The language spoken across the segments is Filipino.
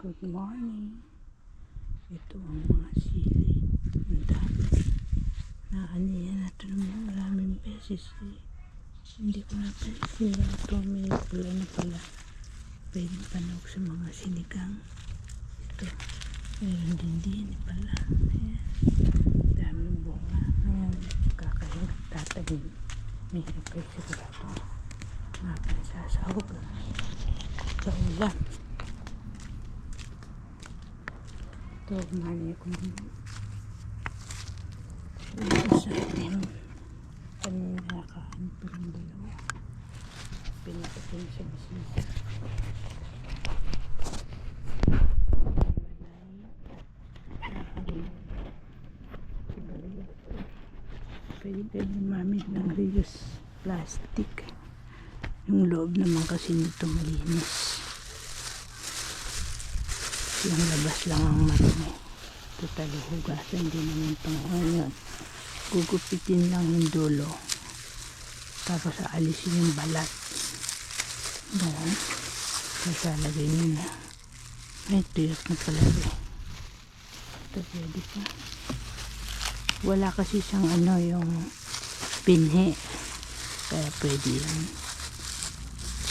Good morning. Ito ang mga sili. Ang dami. Naaniyan natin naman maraming beses eh. Hindi ko napansin na ito. May pula na pala. Pwede panog sa mga sinigang. Ito. Meron din pala. Ayan. Daming bunga. Ngayon, kakahingat tatagin. May hipay sigurado. Mapansasahog. Sa ulam. Ito, mani ko sa atin. Kanina nakain pa ng dalawa. Pinakasin sa bisita. Pwede mamit ng reuse plastic. Yung loob naman kasi nito malinis. Yung labas lang ang marami. Total hugasan din naman itong ngayon. Gugupitin lang yung dulo. Tapos aalisin yung balat. Doon. Tapos alagay nyo na. Ay, tuyot na pala eh. Ito pwede pa. Wala kasi siyang yung pinhe. Kaya pwede yan.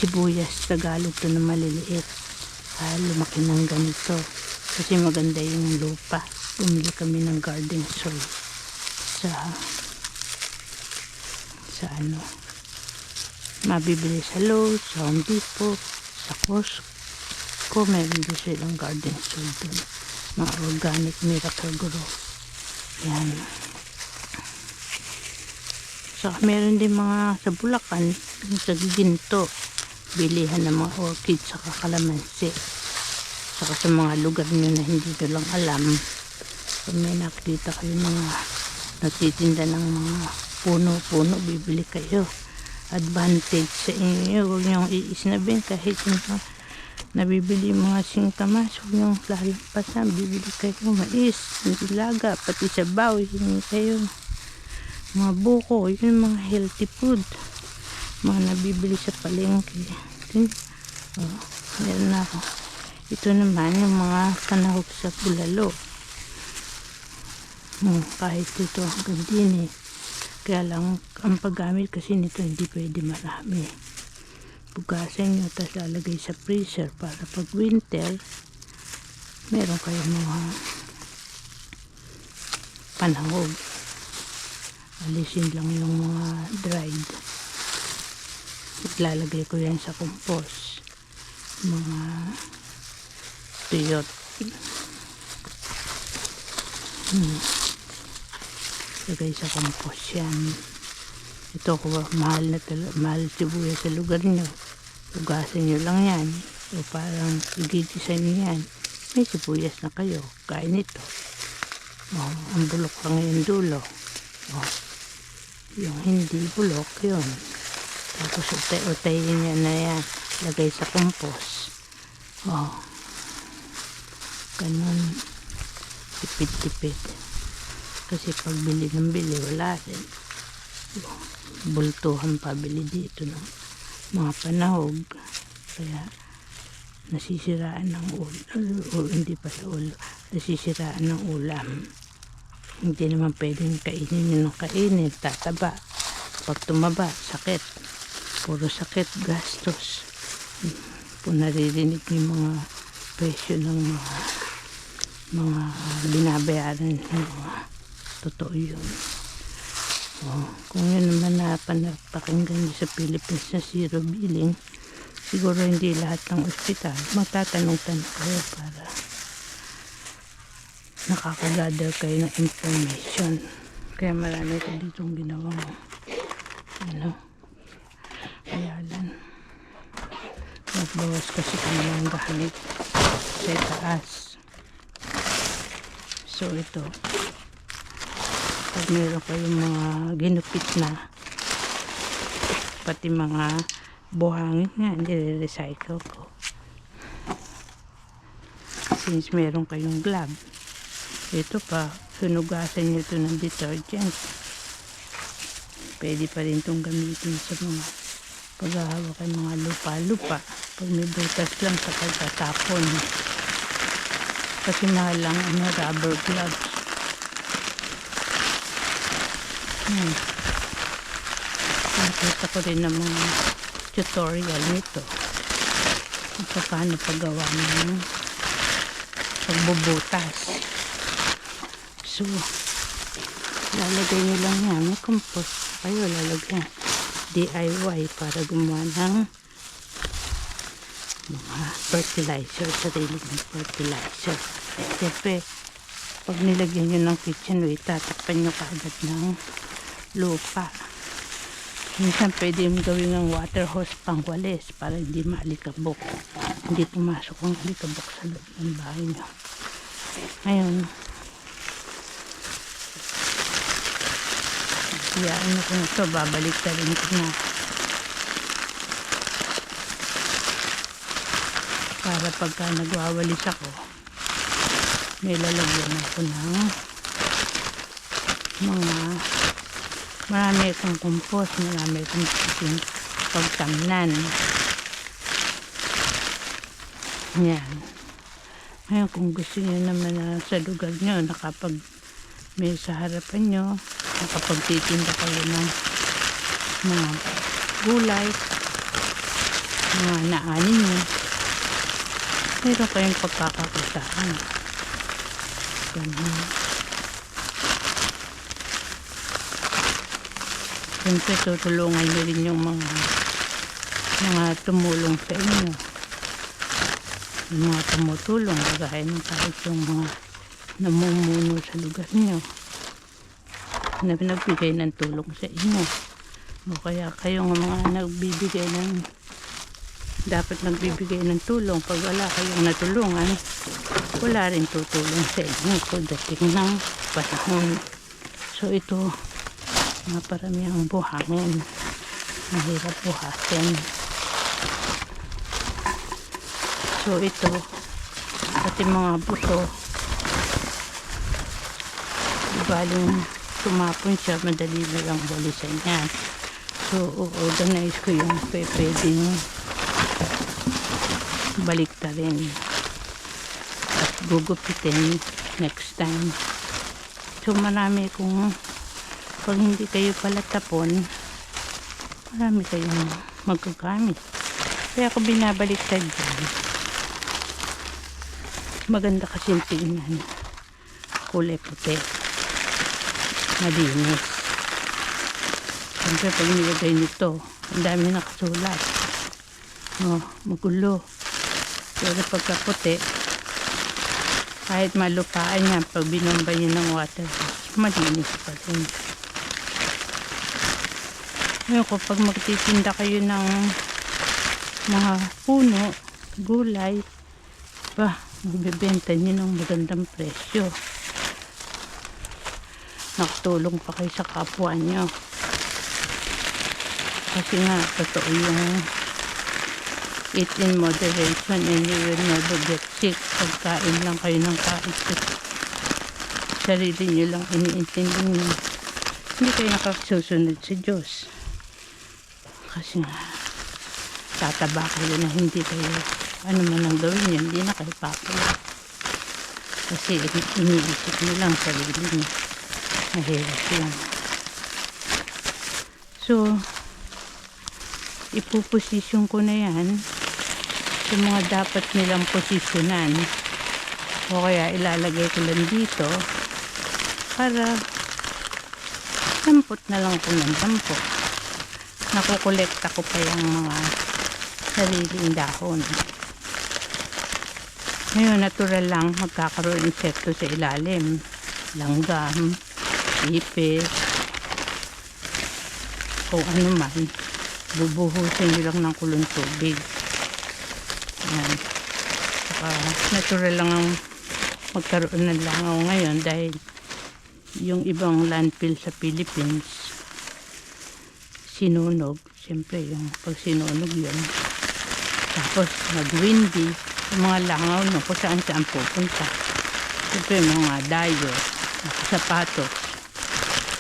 Sibuyas, Tagalog to na maliliit. Lumaki ng ganito kasi maganda yung lupa. Bumili kami ng garden soil sa mabibili sa Lowe's, sa Home Depot, sa Costco. Meron din silang garden soil dun, mga organic Miracle Grow. Yan. So meron din mga sa Bulacan, sa Ginto, bilihan ng mga orchids sa kalamansi. Saka sa mga lugar nyo na hindi nyo lang alam, kung may nakita kayo mga natitinda ng mga puno-puno, bibili kayo. Advantage sa inyo. Huwag nyo iisnabin kahit yung nabibili mga singkamas, huwag nyo lalampasan. Bibili kayo mais, nilaga, pati sabaw, hindi kayo mga buko, yun mga healthy food, mga nabibili sa palengke. Meron na ako. Ito naman yung mga panahog sa bulalo. Kahit ito hanggang din eh. Kaya lang ang paggamit kasi nito hindi pwede marami. Pugasan nyo tapos lalagay sa freezer para pag winter meron kayong mga panahog. Alisin lang yung mga dried. Ilalagay ko yan sa compost. Mga tuyot. Lagay sa compost yan. Ito ko mahal sibuyas sa lugar nyo. Ugasan nyo lang yan. O parang i-design nyo yan. May sibuyas na kayo. Kain ito. Ang bulok lang yung dulo. Yung hindi bulok yun. Tapos utay-utayin niya na yan. Lagay sa compost. Ganun. Tipid-tipid. Kasi pag bili ng bili, wala rin. Bultuhan pa bili dito ng mga panahog. Kaya nasisiraan ng ulo. Hindi pa sa ulo. Nasisiraan ng ulam. Hindi naman pwedeng kainin yun ng kainin. Tataba. Pag tumaba, sakit. Puro sakit, gastos. Kung naririnig yung mga presyo ng mga binabayaran, totoo yun. Kung yun naman napakinggan nyo sa Philippines na zero billing, siguro hindi lahat ng ospital. Magtatanong-tanong kayo para nakakagather kayo ng information. Kaya marami ko ditong ginawang kayalan. Nagbawas kasi kami ng gahalit sa taas. So ito, pag meron kayong mga ginupit na, pati mga buhangin nga, nire-recycle ko. Since meron kayong glove, ito pa, sunugasan nyo ito ng detergent. Pwede pa rin itong gamitin sa mga paghahawak ng mga lupa-lupa. Pag may butas lang sa pagtatapon. Kasi mahal lang rubber gloves. Nakita ko rin ng mga tutorial nito kung paano paggawa ng pagbubutas. So, lalagay nyo lang yan. May compost kayo lalagyan. DIY para gumawa ng mga fertilizer, sarili ng fertilizer. Siyempre, pag nilagyan nyo ng kitchen waste, tatakpan nyo kaagad ng lupa. Minsan pwede yung gawin ng water hose pang walis para hindi maalikabok. Hindi pumasok ang alikabok sa loob ng bahay nyo. Ngayon, ano ko na ito, babalik na rin ko na. Para pagka nagwawalis ako, may lalagyan ako ng mga marami akong compost, marami akong pagtamnan. Yan. Ngayon kung gusto nyo naman na sa lugar nyo, nakapag may sa harapan nyo, nakapagtitinda kayo ng mga gulay, mga naanin nyo, meron kayong pagkakakitaan. Ganun. Siyempre tutulungan nyo rin yung mga tumulong sa inyo, yung mga tumutulong kagaya ng kahit yung mga namumuno sa lugar nyo na nagbigay ng tulong sa inyo, o kaya kayong mga nagbibigay ng dapat nagbibigay ng tulong. Pag wala kayong natulungan, wala rin tutulong sa inyo pagdating ng panahon. So ito, mga paramihang buhangin, mahirap buhatin. So ito, pati mga buso, baling tumapon siya, madali na lang walisan yan. So organize ko yung pwedeng balikta rin at gugupitin next time. So marami kung pag hindi kayo pala tapon, marami kayong magagamit. Kaya ako binabaliktad dyan. Maganda kasi tingnan, kulay puti, malinis. Siyempre pag nilagay nito, ang dami nakasulat, magulo. Pero pagka puti, kahit malupaan yan, pag binomba nyo ng water, malinis pa rin. Ngayon ko, pag magtitinda kayo ng mga puno, gulay, magbibenta nyo ng magandang presyo. Nakatulong pa kayo sa kapwa nyo. Kasi nga, totoo yung eat in moderation and you will never get sick. Pagkain lang kayo ng kain. Sarili nyo lang iniintindi nyo. Hindi kayo nakasusunod sa Diyos. Kasi nga, tataba kayo na hindi kayo, ano man ang gawin nyo, hindi na kayo papala. Kasi iniisip nyo lang sarili nyo. Mahirap yan. So, ipuposisyon ko na yan sa mga dapat nilang posisyonan. O kaya ilalagay ko lang dito para dampot na lang ko ng dampot. Nakukolekta ko pa yung mga sariling dahon. Ngayon, natural lang magkakaroon insekto sa ilalim. Langgam, ipis, kung ano man. Bubuhusin nyo lang ng kulong tubig. Yan. Saka, natural lang ang magkaroon ng langaw ngayon dahil yung ibang landfill sa Philippines sinunog. Siyempre yung pag sinunog yun, tapos nag-windy, yung mga langaw no, kung saan saan pupunta. Siyempre mga dayo, nakasapatos,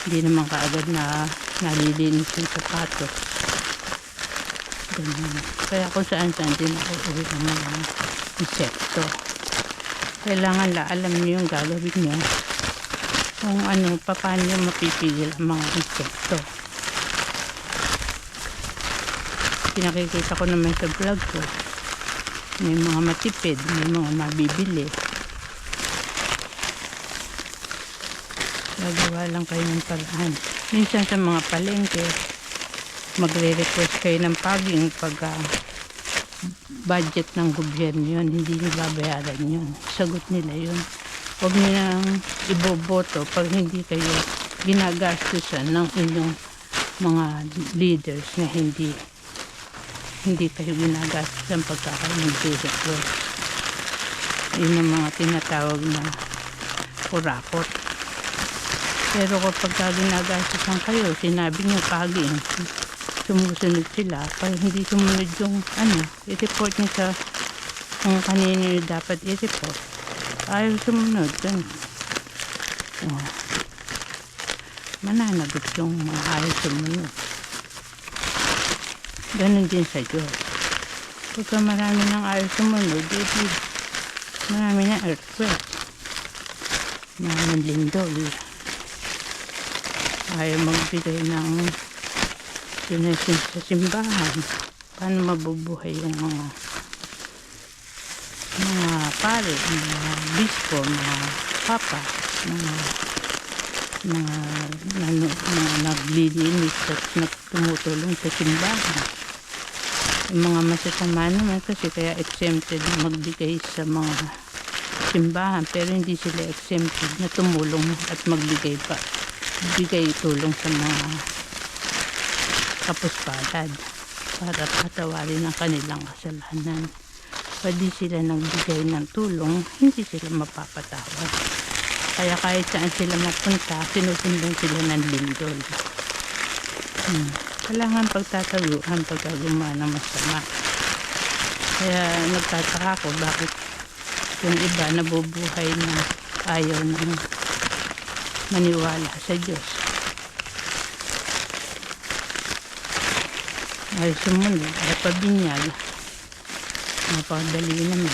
hindi naman kaagad na nalilinis yung sapatos. Ganun. Kaya kung saan saan din nauuwi ang mga insekto. Kailangan alam niyo yung gagawin niyo. Kung ano, paano niyo mapipigil ang mga insekto. Pinakikita ko naman sa vlog ko. May mga matipid, may mga mabibili. Gagawa lang kayo ng paraan. Minsan sa mga palengke, magre-request kayo ng paging pag budget ng gobyerno yun, hindi nyo babayaran yun. Sagot nila yun. Huwag nilang iboboto pag hindi kayo ginagastusan ng inyong mga leaders na hindi kayo ginagastusan pagkakaroon ng direktor. Yun ang mga tinatawag na kurakot. Pero kapag ginagastusan kayo, sinabi nyo paging, sumusunod sila. Pag hindi sumunod yung i-report nyo sa kung kanino yung dapat i-report. Ayaw sumunod. Mananagot yung mga ayaw sumunod. Ganon din sa Diyos. Pagka marami ng ayaw sumunod, marami na earthquake. Marami lindol. Ayaw magbigay ng sinesin sa simbahan. Paano mabubuhay yung mga pare, mga bispo, mga papa, mga naglilinis at tumutulong sa simbahan. Yung mga masasama naman kasi kaya exempted magbigay sa mga simbahan, pero hindi sila exempted na tumulong at magbigay tulong sa mga kapuspalad para patawarin ang kanilang kasalanan. Pwede sila nagbigay ng tulong, hindi sila mapapatawad. Kaya kahit saan sila mapunta, sinusundan sila ng lindol. Kailangan pagtataguan pagka gumawa ng masama. Kaya nagtataka ko bakit yung iba nabubuhay na ayaw ng maniwala sa Diyos. Ay sumunod, ay pabinyag. Napakadali naman.